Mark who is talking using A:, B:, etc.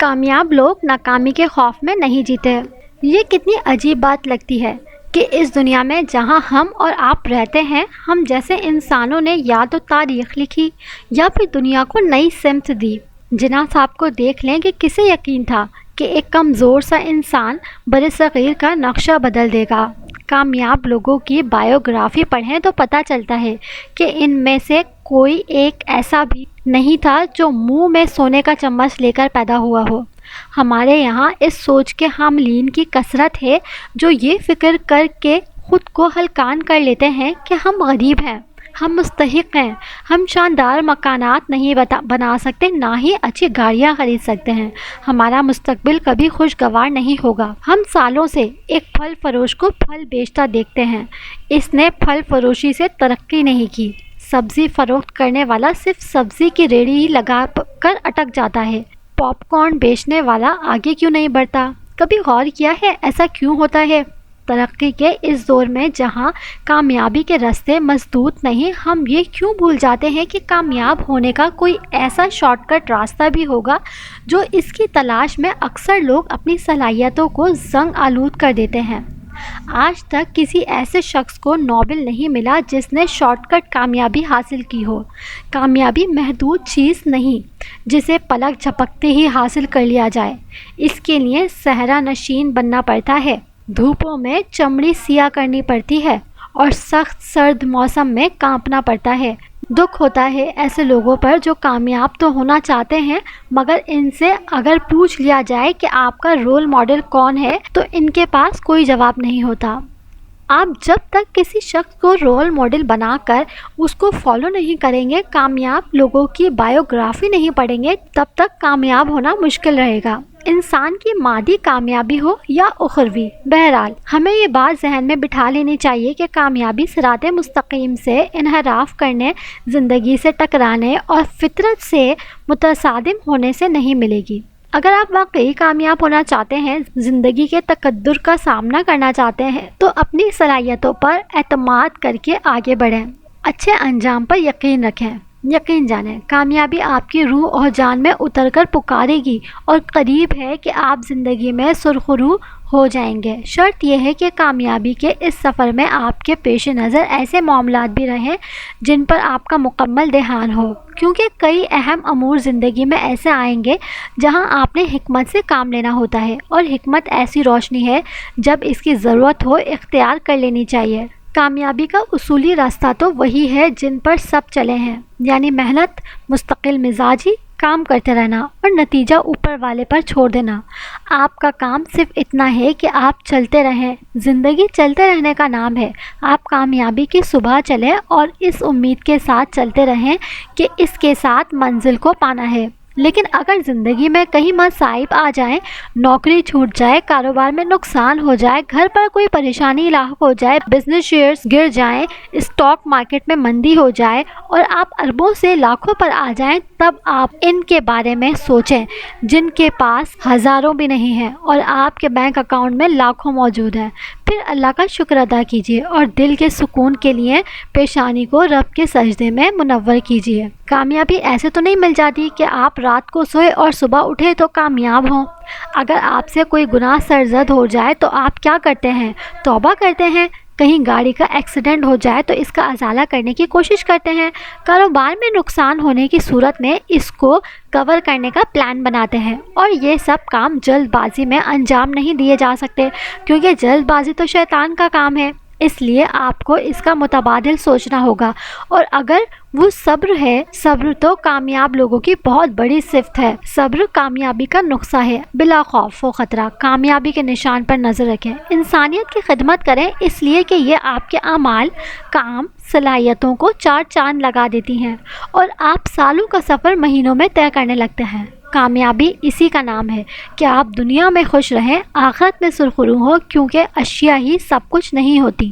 A: کامیاب لوگ ناکامی کے خوف میں نہیں جیتے۔ یہ کتنی عجیب بات لگتی ہے کہ اس دنیا میں جہاں ہم اور آپ رہتے ہیں، ہم جیسے انسانوں نے یا تو تاریخ لکھی یا پھر دنیا کو نئی سمت دی۔ جناح صاحب کو دیکھ لیں کہ کسے یقین تھا کہ ایک کمزور سا انسان برصغیر کا نقشہ بدل دے گا۔ کامیاب لوگوں کی بائیوگرافی پڑھیں تو پتہ چلتا ہے کہ ان میں سے کوئی ایک ایسا بھی نہیں تھا جو منہ میں سونے کا چمچ لے کر پیدا ہوا ہو۔ ہمارے یہاں اس سوچ کے حاملین کی کثرت ہے جو یہ فکر کر کے خود کو ہلکان کر لیتے ہیں کہ ہم غریب ہیں، ہم مستحق ہیں، ہم شاندار مکانات نہیں بنا سکتے، نہ ہی اچھی گاڑیاں خرید سکتے ہیں، ہمارا مستقبل کبھی خوشگوار نہیں ہوگا۔ ہم سالوں سے ایک پھل فروش کو پھل بیچتا دیکھتے ہیں، اس نے پھل فروشی سے ترقی نہیں کی۔ سبزی فروخت کرنے والا صرف سبزی کی ریہڑی ہی لگا کر اٹک جاتا ہے، پاپ کارن بیچنے والا آگے کیوں نہیں بڑھتا؟ کبھی غور کیا ہے ایسا کیوں ہوتا ہے؟ ترقی کے اس دور میں جہاں کامیابی کے راستے مسدود نہیں، ہم یہ کیوں بھول جاتے ہیں کہ کامیاب ہونے کا کوئی ایسا شارٹ کٹ راستہ بھی ہوگا جو اس کی تلاش میں اکثر لوگ اپنی صلاحیتوں کو زنگ آلود کر دیتے ہیں۔ آج تک کسی ایسے شخص کو نوبل نہیں ملا جس نے شارٹ کٹ کامیابی حاصل کی ہو۔ کامیابی محدود چیز نہیں جسے پلک جھپکتے ہی حاصل کر لیا جائے، اس کے لیے صحرا نشین بننا پڑتا ہے، دھوپوں میں چمڑی سیاہ کرنی پڑتی ہے اور سخت سرد موسم میں کانپنا پڑتا ہے۔ دکھ ہوتا ہے ایسے لوگوں پر جو کامیاب تو ہونا چاہتے ہیں مگر ان سے اگر پوچھ لیا جائے کہ آپ کا رول ماڈل کون ہے تو ان کے پاس کوئی جواب نہیں ہوتا۔ آپ جب تک کسی شخص کو رول ماڈل بنا کر اس کو فالو نہیں کریں گے، کامیاب لوگوں کی بائیوگرافی نہیں پڑھیں گے، تب تک کامیاب ہونا مشکل رہے گا، انسان کی مادی کامیابی ہو یا اخروی۔ بہرحال ہمیں یہ بات ذہن میں بٹھا لینی چاہیے کہ کامیابی صراط مستقیم سے انحراف کرنے، زندگی سے ٹکرانے اور فطرت سے متصادم ہونے سے نہیں ملے گی۔ اگر آپ واقعی کامیاب ہونا چاہتے ہیں، زندگی کے تقدر کا سامنا کرنا چاہتے ہیں تو اپنی صلاحیتوں پر اعتماد کر کے آگے بڑھیں، اچھے انجام پر یقین رکھیں۔ یقین جانیں کامیابی آپ کی روح اور جان میں اتر کر پکارے گی اور قریب ہے کہ آپ زندگی میں سرخرو ہو جائیں گے۔ شرط یہ ہے کہ کامیابی کے اس سفر میں آپ کے پیش نظر ایسے معاملات بھی رہیں جن پر آپ کا مکمل دھیان ہو، کیونکہ کئی اہم امور زندگی میں ایسے آئیں گے جہاں آپ نے حکمت سے کام لینا ہوتا ہے، اور حکمت ایسی روشنی ہے جب اس کی ضرورت ہو اختیار کر لینی چاہیے۔ کامیابی کا اصولی راستہ تو وہی ہے جن پر سب چلے ہیں، یعنی محنت، مستقل مزاجی، کام کرتے رہنا اور نتیجہ اوپر والے پر چھوڑ دینا۔ آپ کا کام صرف اتنا ہے کہ آپ چلتے رہیں، زندگی چلتے رہنے کا نام ہے۔ آپ کامیابی کی صبح چلیں اور اس امید کے ساتھ چلتے رہیں کہ اس کے ساتھ منزل کو پانا ہے، لیکن اگر زندگی میں کہیں مصائب آ جائیں، نوکری چھوٹ جائے، کاروبار میں نقصان ہو جائے، گھر پر کوئی پریشانی لاحق ہو جائے، بزنس شیئرز گر جائیں، اسٹاک مارکیٹ میں مندی ہو جائے اور آپ اربوں سے لاکھوں پر آ جائیں، تب آپ ان کے بارے میں سوچیں جن کے پاس ہزاروں بھی نہیں ہیں اور آپ کے بینک اکاؤنٹ میں لاکھوں موجود ہیں۔ پھر اللہ کا شکر ادا کیجیے اور دل کے سکون کے لیے پیشانی کو رب کے سجدے میں منور کیجیے۔ کامیابی ایسے تو نہیں مل جاتی کہ آپ رات کو سوئے اور صبح اٹھے تو کامیاب ہوں۔ اگر آپ سے کوئی گناہ سرزد ہو جائے تو آپ کیا کرتے ہیں؟ توبہ کرتے ہیں۔ کہیں گاڑی کا ایکسیڈنٹ ہو جائے تو اس کا ازالہ کرنے کی کوشش کرتے ہیں۔ کاروبار میں نقصان ہونے کی صورت میں اس کو کور کرنے کا پلان بناتے ہیں، اور یہ سب کام جلد بازی میں انجام نہیں دیے جا سکتے کیونکہ جلد بازی تو شیطان کا کام ہے، اس لیے آپ کو اس کا متبادل سوچنا ہوگا۔ اور اگر وہ صبر ہے، صبر تو کامیاب لوگوں کی بہت بڑی صفت ہے۔ صبر کامیابی کا نقصہ ہے۔ بلا خوف و خطرہ کامیابی کے نشان پر نظر رکھیں، انسانیت کی خدمت کریں، اس لیے کہ یہ آپ کے اعمال، کام، صلاحیتوں کو چار چاند لگا دیتی ہیں اور آپ سالوں کا سفر مہینوں میں طے کرنے لگتے ہیں۔ کامیابی اسی کا نام ہے کہ آپ دنیا میں خوش رہیں، آخرت میں سرخرو ہو، کیونکہ اشیاء ہی سب کچھ نہیں ہوتی۔